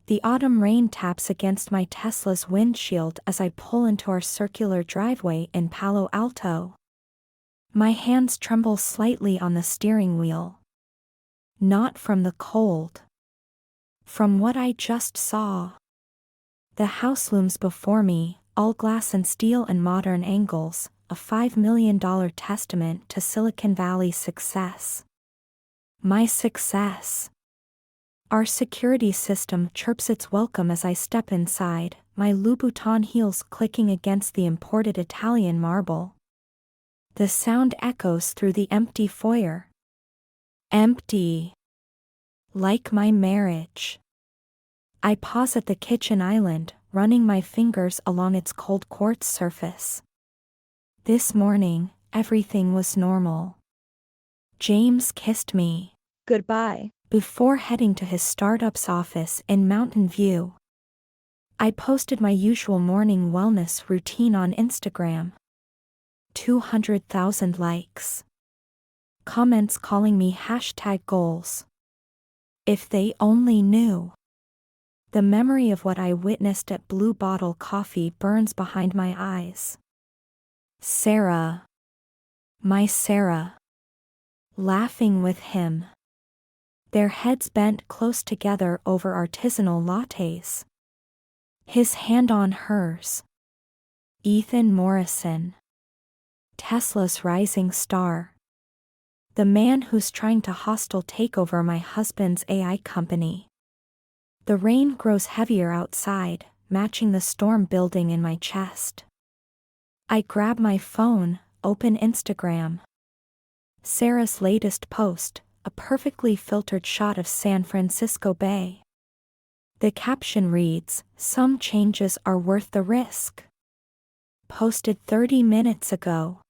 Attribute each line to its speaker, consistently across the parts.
Speaker 1: The autumn rain taps against my Tesla's windshield as I pull into our circular driveway in Palo Alto. My hands tremble slightly on the steering wheel. Not from the cold. From what I just saw. The house looms before me, all glass and steel and modern angles, a $5 million testament to Silicon Valley's success. My success. Our security system chirps its welcome as I step inside, my Louboutin heels clicking against the imported Italian marble. The sound echoes through the empty foyer. Empty. Like my marriage. I pause at the kitchen island, running my fingers along its cold quartz surface. This morning, everything was normal. James kissed me
Speaker 2: goodbye
Speaker 1: before heading to his startup's office in Mountain View. I posted my usual morning wellness routine on Instagram. 200,000 likes. Comments calling me #goals. If they only knew. The memory of what I witnessed at Blue Bottle Coffee burns behind my eyes. Sarah. My Sarah. Laughing with him. Their heads bent close together over artisanal lattes. His hand on hers. Ethan Morrison. Tesla's rising star. The man who's trying to hostile take over my husband's AI company. The rain grows heavier outside, matching the storm building in my chest. I grab my phone, open Instagram. Sarah's latest post, a perfectly filtered shot of San Francisco Bay. The caption reads, "Some changes are worth the risk." Posted 30 minutes ago.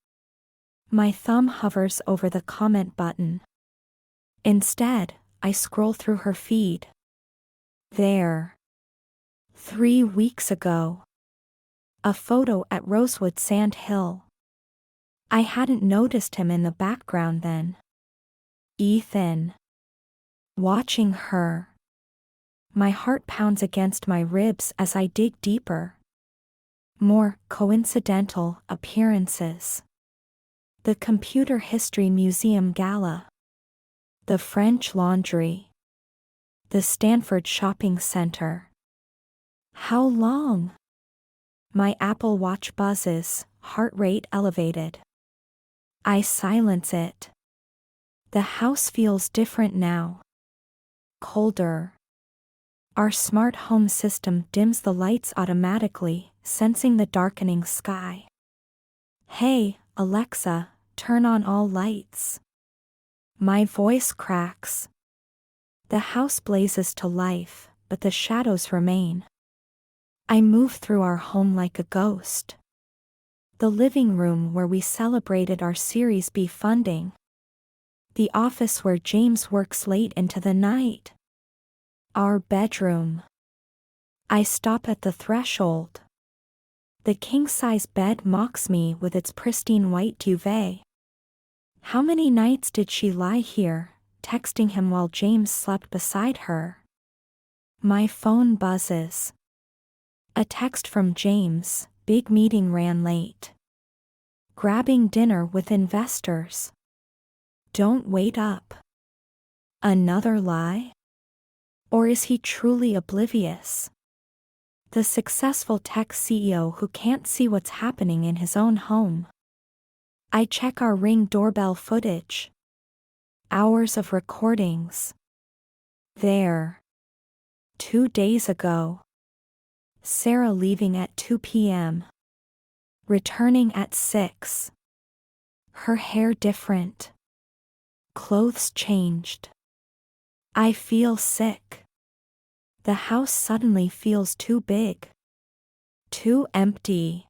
Speaker 1: My thumb hovers over the comment button. Instead, I scroll through her feed. There. 3 weeks ago. A photo at Rosewood Sand Hill. I hadn't noticed him in the background then. Ethan. Watching her. My heart pounds against my ribs as I dig deeper. More coincidental appearances. The Computer History Museum Gala. The French Laundry. The Stanford Shopping Center. How long? My Apple Watch buzzes, heart rate elevated. I silence it. The house feels different now. Colder. Our smart home system dims the lights automatically, sensing the darkening sky. Hey, Alexa, turn on all lights. My voice cracks. The house blazes to life, but the shadows remain. I move through our home like a ghost. The living room where we celebrated our Series B funding. The office where James works late into the night. Our bedroom. I stop at the threshold. The king-size bed mocks me with its pristine white duvet. How many nights did she lie here, texting him while James slept beside her? My phone buzzes. A text from James, big meeting ran late. Grabbing dinner with investors. Don't wait up. Another lie? Or is he truly oblivious? The successful tech CEO who can't see what's happening in his own home. I check our Ring doorbell footage. Hours of recordings. There. 2 days ago. Sarah leaving at 2 p.m. Returning at 6. Her hair different. Clothes changed. I feel sick. The house suddenly feels too big. Too empty.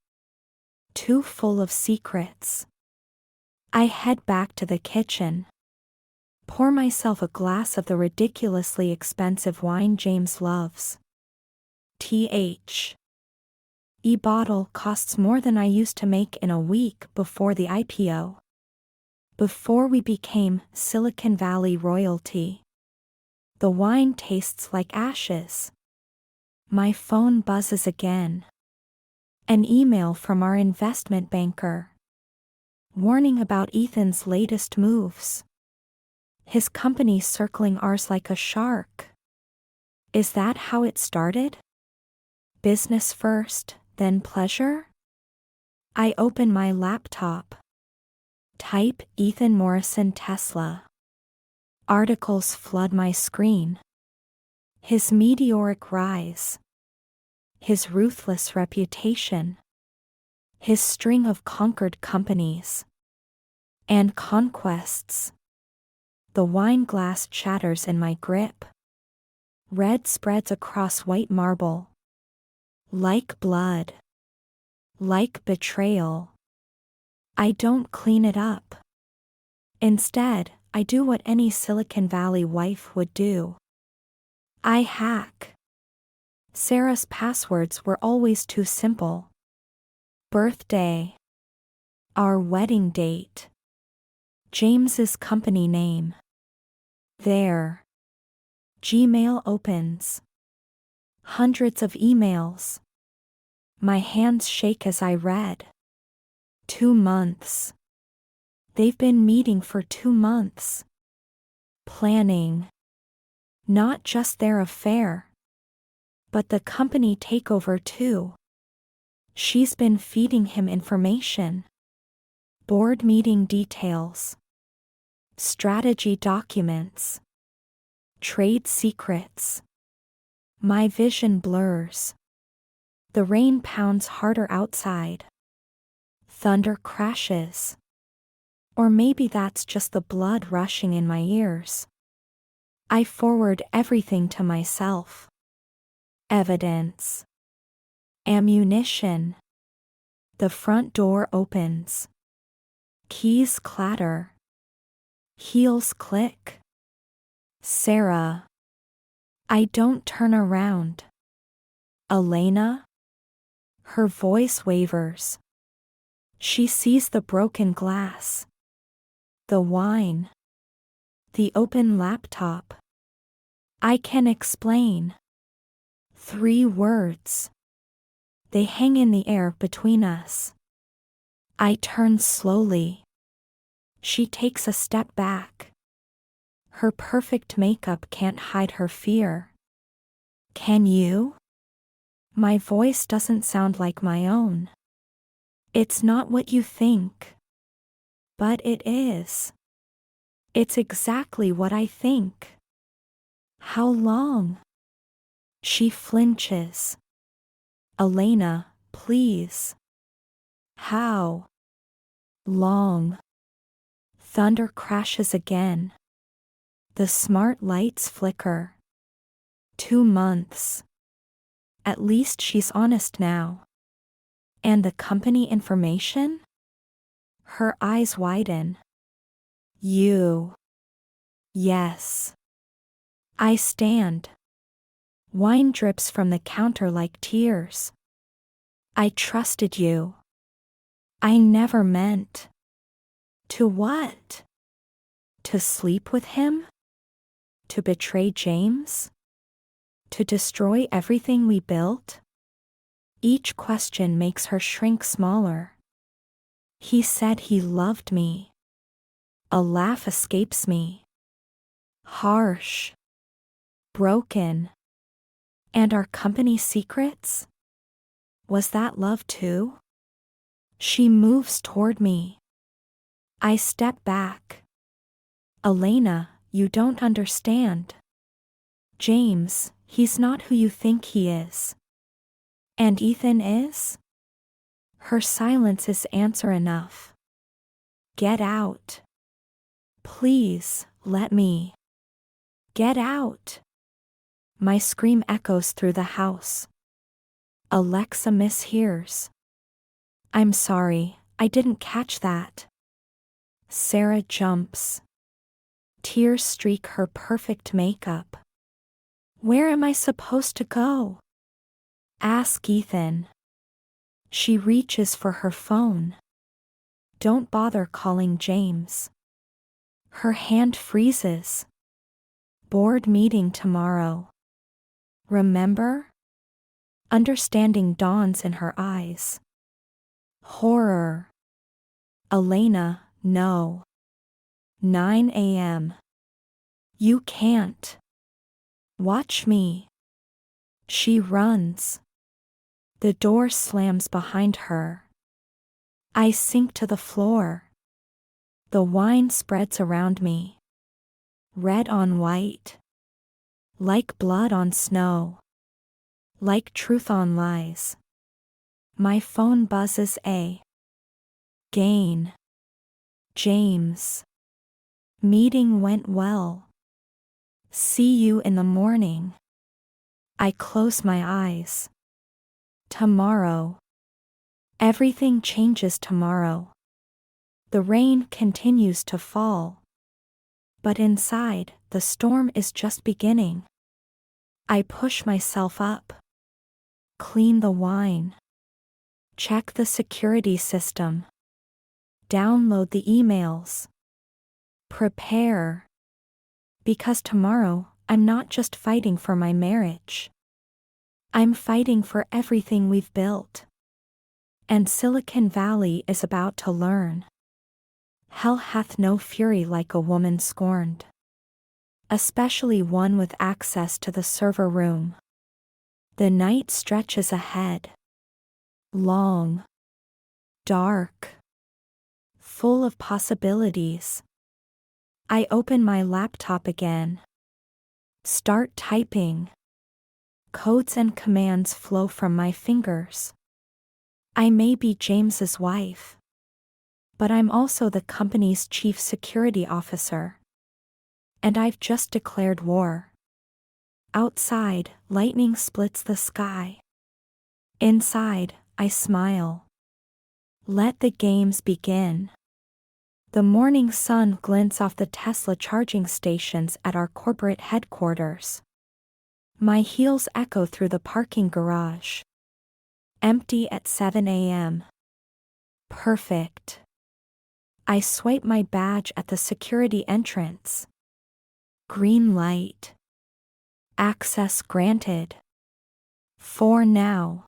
Speaker 1: Too full of secrets. I head back to the kitchen. Pour myself a glass of the ridiculously expensive wine James loves. E-bottle costs more than I used to make in a week before the IPO. Before we became Silicon Valley royalty. The wine tastes like ashes. My phone buzzes again. An email from our investment banker. Warning about Ethan's latest moves. His company circling ours like a shark. Is that how it started? Business first, then pleasure? I open my laptop. Type Ethan Morrison Tesla. Articles flood my screen. His meteoric rise. His ruthless reputation. His string of conquered companies. And conquests. The wine glass shatters in my grip. Red spreads across white marble. Like blood. Like betrayal. I don't clean it up. Instead, I do what any Silicon Valley wife would do. I hack. Sarah's passwords were always too simple. Birthday. Our wedding date. James's company name. There. Gmail opens. Hundreds of emails. My hands shake as I read. 2 months. They've been meeting for 2 months. Planning. Not just their affair. But the company takeover too. She's been feeding him information. Board meeting details. Strategy documents. Trade secrets. My vision blurs. The rain pounds harder outside. Thunder crashes. Or maybe that's just the blood rushing in my ears. I forward everything to myself. Evidence. Ammunition. The front door opens. Keys clatter. Heels click. Sarah. I don't turn around. Elena? Her voice wavers. She sees the broken glass. The wine. The open laptop. I can explain. 3 words. They hang in the air between us. I turn slowly. She takes a step back. Her perfect makeup can't hide her fear. Can you? My voice doesn't sound like my own. It's not what you think. But it is. It's exactly what I think. How long? She flinches. Elena, please. How long? Thunder crashes again. The smart lights flicker. 2 months. At least she's honest now. And the company information? Her eyes widen. You. Yes. I stand. Wine drips from the counter like tears. I trusted you. I never meant. To what? To sleep with him? To betray James? To destroy everything we built? Each question makes her shrink smaller. He said he loved me. A laugh escapes me. Harsh. Broken. And our company secrets? Was that love too? She moves toward me. I step back. Elena, you don't understand. James, he's not who you think he is. And Ethan is? Her silence is answer enough. Get out. Please, let me. Get out. My scream echoes through the house. Alexa mishears. I'm sorry, I didn't catch that. Sarah jumps. Tears streak her perfect makeup. Where am I supposed to go? Ask Ethan. She reaches for her phone. Don't bother calling James. Her hand freezes. Board meeting tomorrow. Remember? Understanding dawns in her eyes. Horror. Elena, no. 9 a.m. You can't. Watch me. She runs. The door slams behind her. I sink to the floor. The wine spreads around me. Red on white. Like blood on snow. Like truth on lies. My phone buzzes. Gain. James. Meeting went well. See you in the morning. I close my eyes. Tomorrow. Everything changes tomorrow. The rain continues to fall. But inside, the storm is just beginning. I push myself up. Clean the wine. Check the security system. Download the emails. Prepare. Because tomorrow, I'm not just fighting for my marriage. I'm fighting for everything we've built. And Silicon Valley is about to learn. Hell hath no fury like a woman scorned. Especially one with access to the server room. The night stretches ahead. Long. Dark. Full of possibilities. I open my laptop again. Start typing. Codes and commands flow from my fingers. I may be James's wife. But I'm also the company's chief security officer. And I've just declared war. Outside, lightning splits the sky. Inside, I smile. Let the games begin. The morning sun glints off the Tesla charging stations at our corporate headquarters. My heels echo through the parking garage. Empty at 7 a.m. Perfect. I swipe my badge at the security entrance. Green light. Access granted. For now.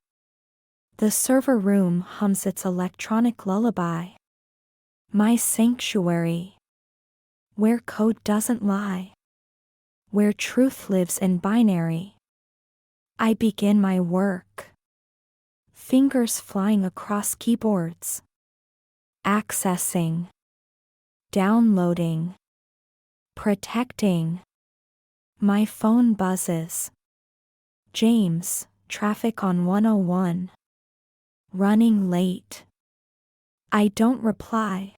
Speaker 1: The server room hums its electronic lullaby. My sanctuary. Where code doesn't lie. Where truth lives in binary. I begin my work. Fingers flying across keyboards. Accessing. Downloading. Protecting. My phone buzzes. James, traffic on 101. Running late. I don't reply.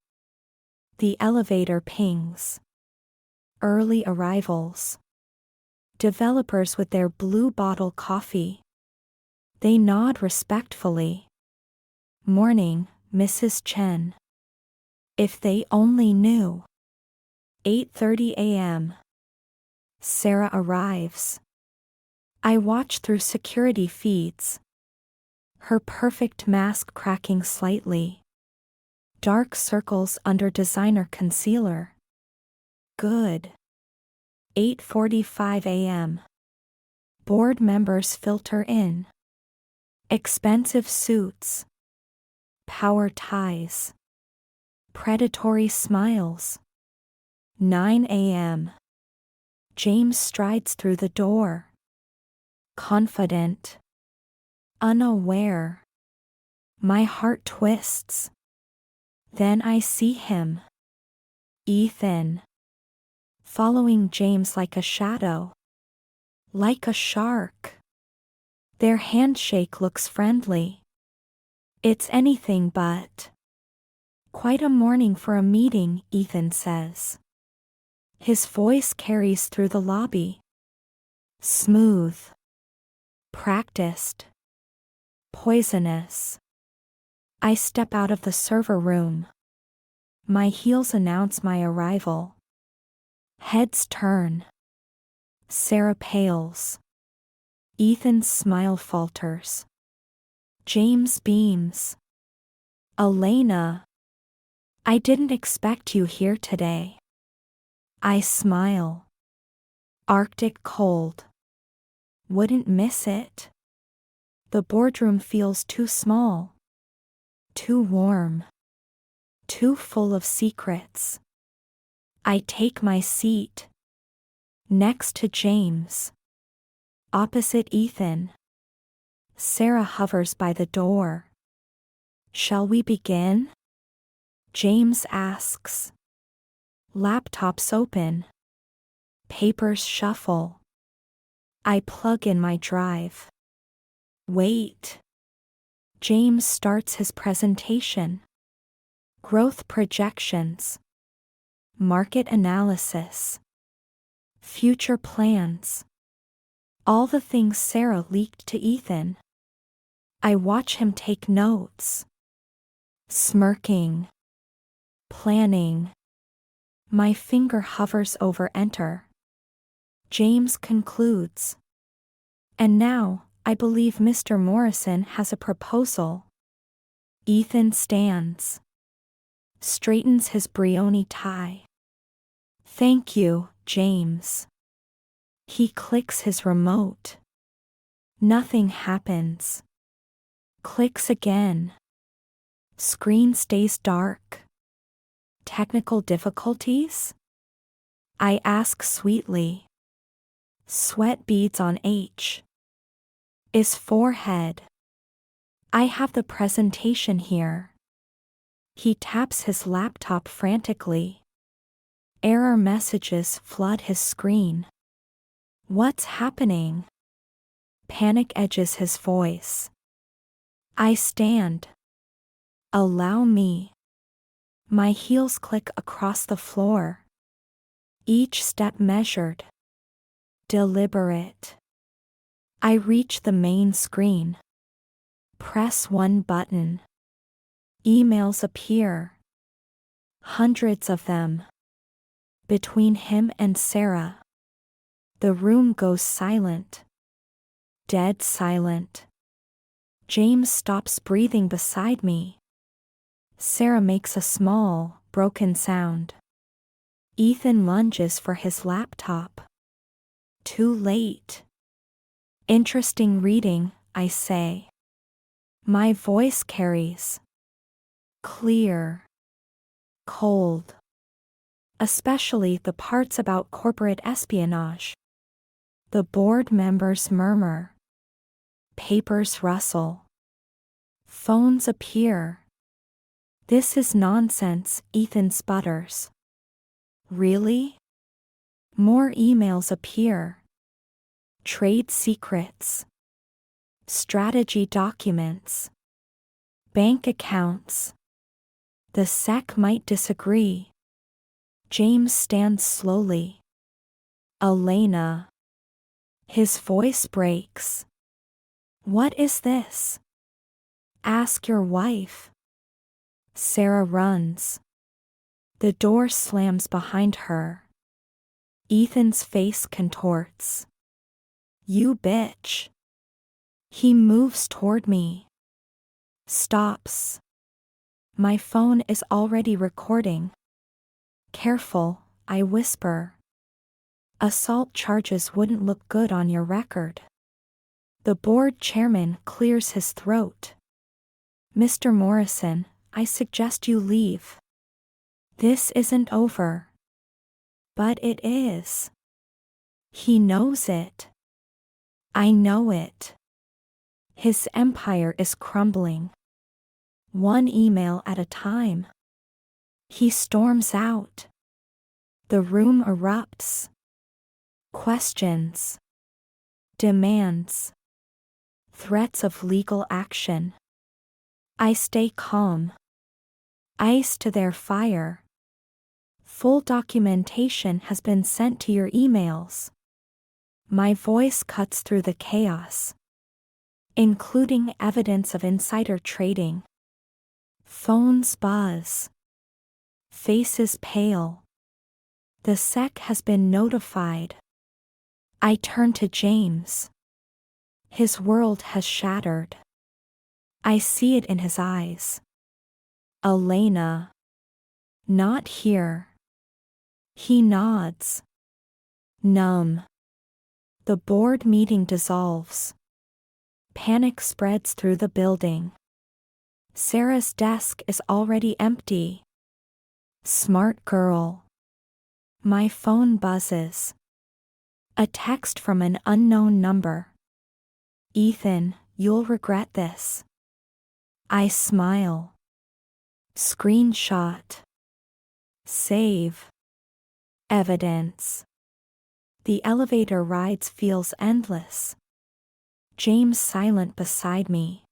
Speaker 1: The elevator pings. Early arrivals. Developers with their blue bottle coffee. They nod respectfully. Morning, Mrs. Chen. If they only knew. 8:30 a.m. Sarah arrives. I watch through security feeds. Her perfect mask cracking slightly. Dark circles under designer concealer. Good. 8:45 a.m. Board members filter in. Expensive suits. Power ties. Predatory smiles. 9 a.m. James strides through the door. Confident. Unaware. My heart twists. Then I see him. Ethan. Following James like a shadow. Like a shark. Their handshake looks friendly. It's anything but. Quite a morning for a meeting, Ethan says. His voice carries through the lobby. Smooth. Practiced. Poisonous. I step out of the server room. My heels announce my arrival. Heads turn. Sarah pales. Ethan's smile falters. James beams. Elena. I didn't expect you here today. I smile. Arctic cold. Wouldn't miss it. The boardroom feels too small, too warm, too full of secrets. I take my seat next to James, opposite Ethan. Sarah hovers by the door. Shall we begin? James asks. Laptops open. Papers shuffle. I plug in my drive. Wait. James starts his presentation. Growth projections. Market analysis. Future plans. All the things Sarah leaked to Ethan. I watch him take notes. Smirking. Planning. My finger hovers over enter. James concludes. And now, I believe Mr. Morrison has a proposal. Ethan stands. Straightens his brioni tie. Thank you, James. He clicks his remote. Nothing happens. Clicks again. Screen stays dark. Technical difficulties? I ask sweetly. Sweat beads on H. Is forehead. I have the presentation here. He taps his laptop frantically. Error messages flood his screen. What's happening? Panic edges his voice. I stand. Allow me. My heels click across the floor. Each step measured. Deliberate. I reach the main screen. Press one button. Emails appear. Hundreds of them. Between him and Sarah. The room goes silent. Dead silent. James stops breathing beside me. Sarah makes a small, broken sound. Ethan lunges for his laptop. Too late. Interesting reading, I say. My voice carries. Clear. Cold. Especially the parts about corporate espionage. The board members murmur. Papers rustle. Phones appear. This is nonsense, Ethan sputters. Really? More emails appear. Trade secrets. Strategy documents. Bank accounts. The SEC might disagree. James stands slowly. Elena. His voice breaks. What is this? Ask your wife. Sarah runs. The door slams behind her. Ethan's face contorts. You bitch. He moves toward me. Stops. My phone is already recording. Careful, I whisper. Assault charges wouldn't look good on your record. The board chairman clears his throat. Mr. Morrison, I suggest you leave. This isn't over. But it is. He knows it. I know it. His empire is crumbling. One email at a time. He storms out. The room erupts. Questions. Demands. Threats of legal action. I stay calm. Ice to their fire. Full documentation has been sent to your emails. My voice cuts through the chaos. Including evidence of insider trading. Phones buzz. Faces pale. The SEC has been notified. I turn to James. His world has shattered. I see it in his eyes. Elena. Not here. He nods. Numb. The board meeting dissolves. Panic spreads through the building. Sarah's desk is already empty. Smart girl. My phone buzzes. A text from an unknown number. Ethan, you'll regret this. I smile. Screenshot. Save. Evidence. The elevator rides feels endless. James silent beside me.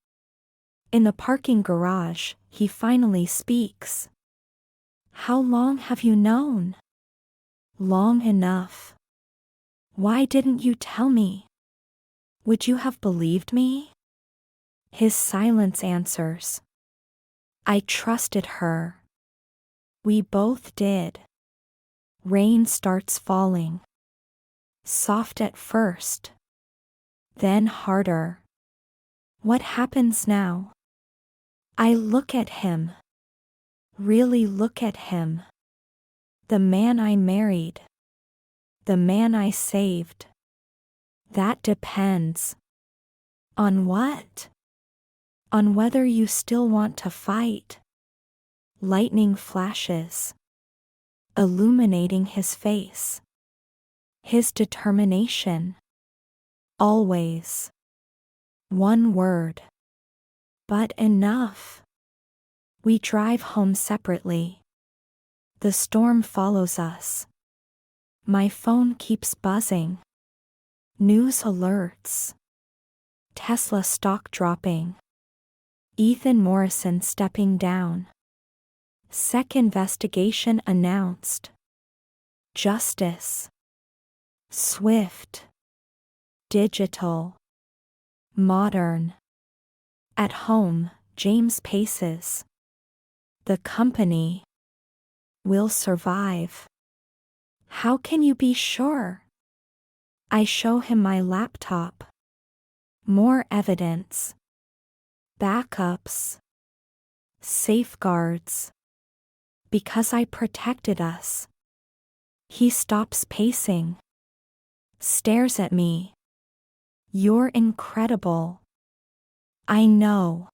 Speaker 1: In the parking garage, he finally speaks. How long have you known? Long enough. Why didn't you tell me? Would you have believed me? His silence answers. I trusted her. We both did. Rain starts falling. Soft at first. Then harder. What happens now? I look at him. Really look at him. The man I married. The man I saved. That depends. On what? On whether you still want to fight. Lightning flashes. Illuminating his face. His determination. Always. One word. But enough. We drive home separately. The storm follows us. My phone keeps buzzing. News alerts. Tesla stock dropping. Ethan Morrison stepping down. SEC investigation announced. Justice. Swift. Digital. Modern. At home, James paces. The company will survive. How can you be sure? I show him my laptop. More evidence. Backups. Safeguards. Because I protected us. He stops pacing. Stares at me. You're incredible. I know.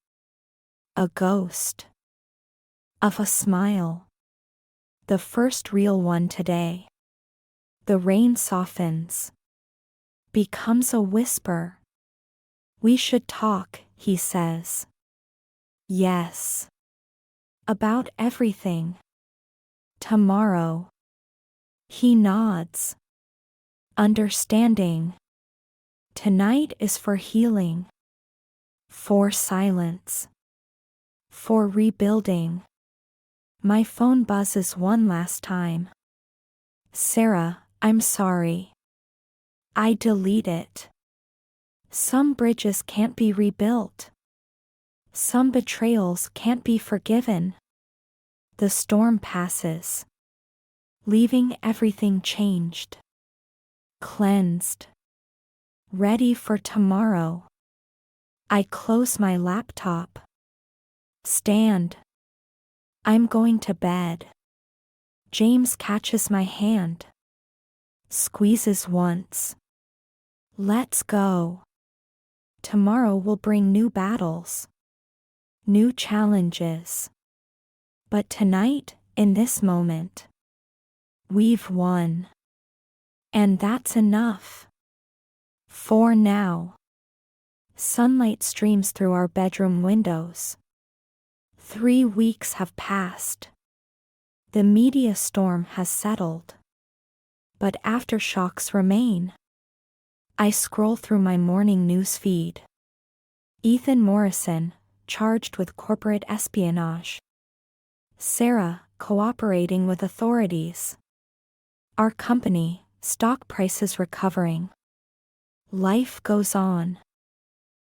Speaker 1: A ghost. Of a smile. The first real one today. The rain softens. Becomes a whisper. We should talk, he says. Yes. About everything. Tomorrow. He nods. Understanding. Tonight is for healing. For silence. For rebuilding. My phone buzzes one last time. Sarah, I'm sorry. I delete it. Some bridges can't be rebuilt. Some betrayals can't be forgiven. The storm passes. Leaving everything changed. Cleansed. Ready for tomorrow. I close my laptop. Stand. I'm going to bed. James catches my hand. Squeezes once. Let's go. Tomorrow will bring new battles. New challenges. But tonight, in this moment, we've won. And that's enough. For now. Sunlight streams through our bedroom windows. 3 weeks have passed. The media storm has settled. But aftershocks remain. I scroll through my morning news feed. Ethan Morrison, charged with corporate espionage. Sarah, cooperating with authorities. Our company, stock prices recovering. Life goes on.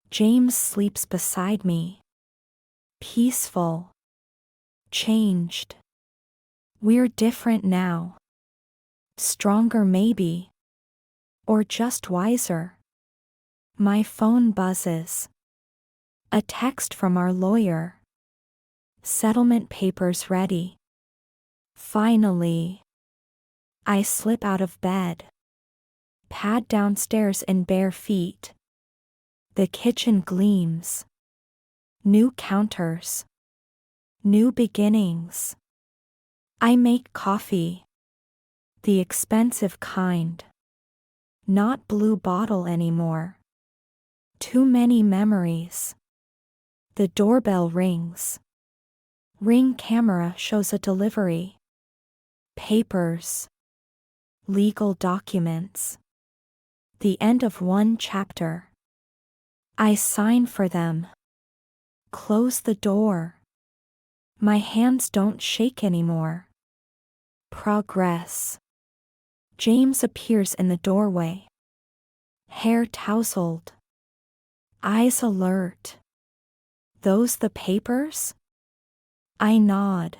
Speaker 1: James sleeps beside me. Peaceful. Changed. We're different now. Stronger maybe. Or just wiser. My phone buzzes. A text from our lawyer. Settlement papers ready. Finally. I slip out of bed. Pad downstairs in bare feet. The kitchen gleams. New counters. New beginnings. I make coffee. The expensive kind. Not blue bottle anymore. Too many memories. The doorbell rings. Ring camera shows a delivery. Papers. Legal documents. The end of one chapter. I sign for them. Close the door. My hands don't shake anymore. Progress. James appears in the doorway. Hair tousled. Eyes alert. Those the papers? I nod.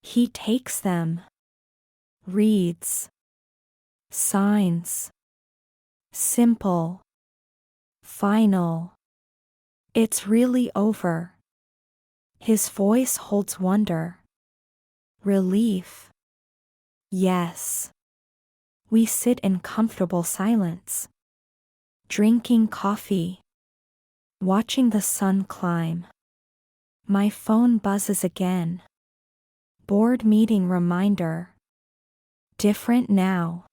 Speaker 1: He takes them. Reads. Signs. Simple. Final. It's really over. His voice holds wonder. Relief. Yes. We sit in comfortable silence. Drinking coffee. Watching the sun climb. My phone buzzes again. Board meeting reminder. Different now.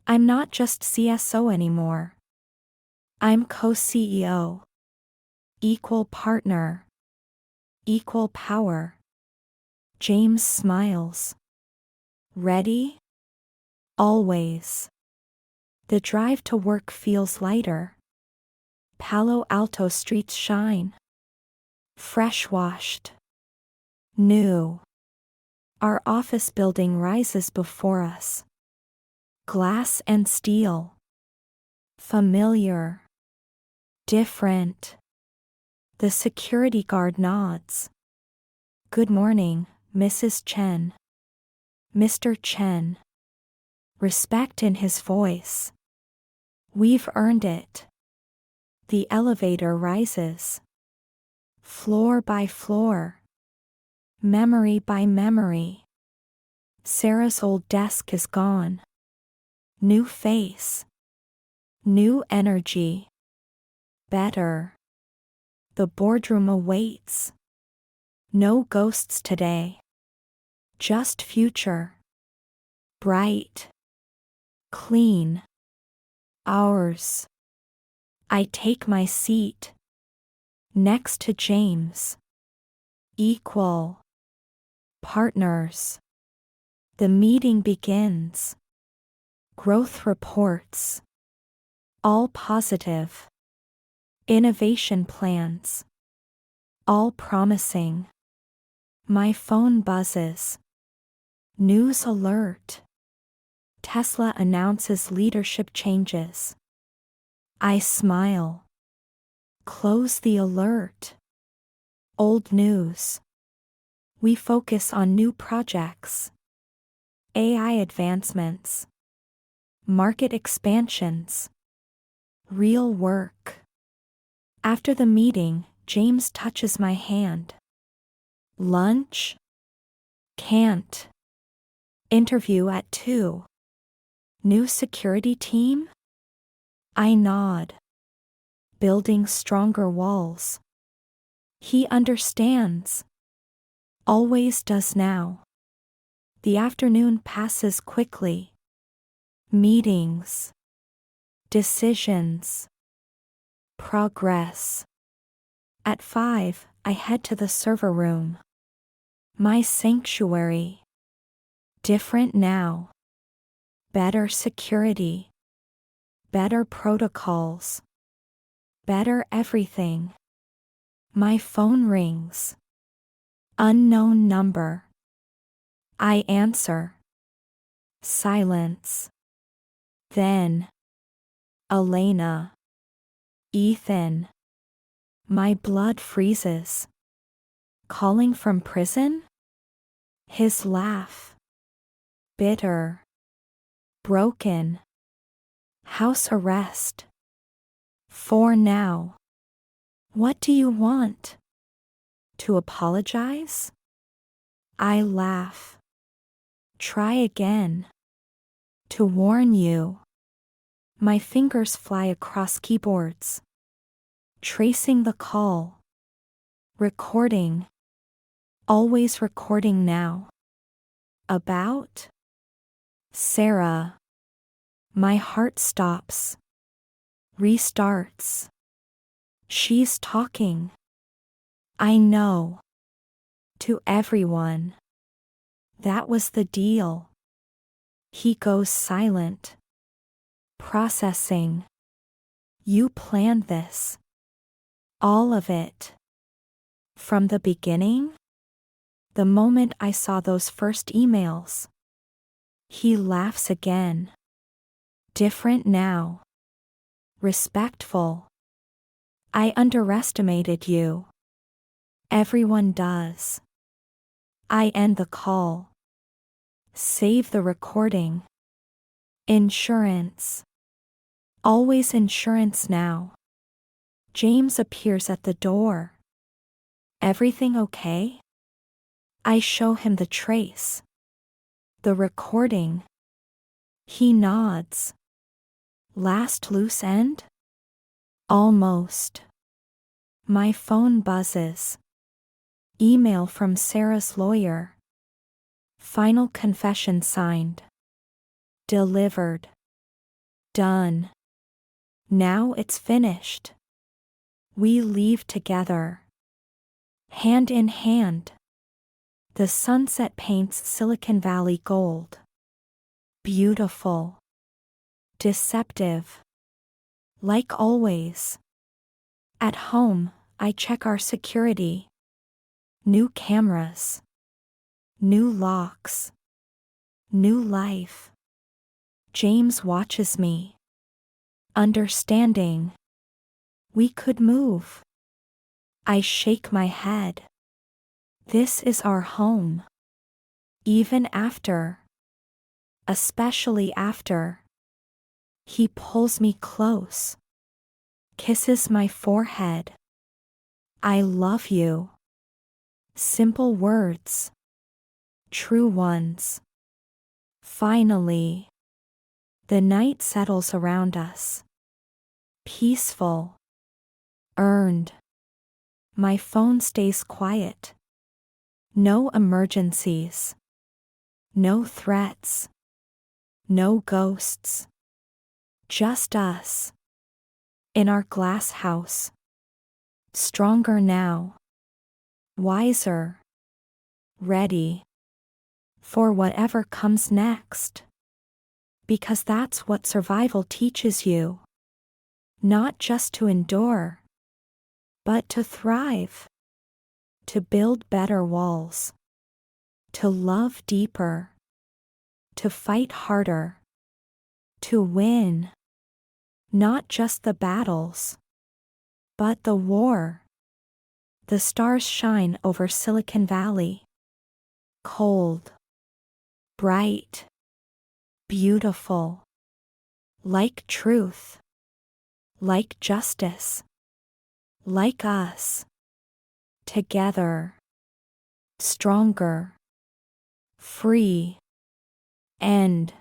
Speaker 1: I'm not just CSO anymore. I'm co-CEO. Equal partner. Equal power. James smiles. Ready? Always. The drive to work feels lighter. Palo Alto streets shine. Fresh washed. New. Our office building rises before us. Glass and steel. Familiar. Different. The security guard nods. Good morning, Mrs. Chen. Mr. Chen. Respect in his voice. We've earned it. The elevator rises. Floor by floor. Memory by memory. Sarah's old desk is gone. New face. New energy. Better. The boardroom awaits. No ghosts today. Just future. Bright. Clean. Ours. I take my seat. Next to James. Equal. Partners. The meeting begins. Growth reports. All positive. Innovation plans. All promising. My phone buzzes. News alert. Tesla announces leadership changes. I smile. Close the alert. Old news. We focus on new projects. AI advancements. Market expansions. Real work. After the meeting, James touches my hand. Lunch? Can't. Interview at 2. New security team? I nod. Building stronger walls. He understands. Always does now. The afternoon passes quickly. Meetings. Decisions. Progress. At 5, I head to the server room. My sanctuary. Different now. Better security. Better protocols. Better everything. My phone rings. Unknown number. I answer. Silence. Then. Elena. Ethan. My blood freezes. Calling from prison? His laugh. Bitter. Broken. House arrest. For now. What do you want? To apologize? I laugh. Try again. To warn you. My fingers fly across keyboards. Tracing the call. Recording. Always recording now. About? Sarah. My heart stops. Restarts. She's talking. I know. To everyone. That was the deal. He goes silent. Processing. You planned this. All of it. From the beginning? The moment I saw those first emails. He laughs again. Different now. Respectful. I underestimated you. Everyone does. I end the call. Save the recording. Insurance. Always insurance now. James appears at the door. Everything okay? I show him the trace. The recording. He nods. Last loose end? Almost. My phone buzzes. Email from Sarah's lawyer. Final confession signed. Delivered. Done. Now it's finished. We leave together. Hand in hand. The sunset paints Silicon Valley gold. Beautiful. Deceptive. Like always. At home, I check our security. New cameras. New locks. New life. James watches me. Understanding. We could move. I shake my head. This is our home. Even after. Especially after. He pulls me close. Kisses my forehead. I love you. Simple words. True ones. Finally. The night settles around us. Peaceful. Earned. My phone stays quiet. No emergencies. No threats. No ghosts. Just us. In our glass house. Stronger now. Wiser. Ready. For whatever comes next. Because that's what survival teaches you. Not just to endure. But to thrive. To build better walls. To love deeper. To fight harder. To win. Not just the battles. But the war. The stars shine over Silicon Valley. Cold. Bright. Beautiful. Like truth. Like justice. Like us. Together. Stronger. Free. End.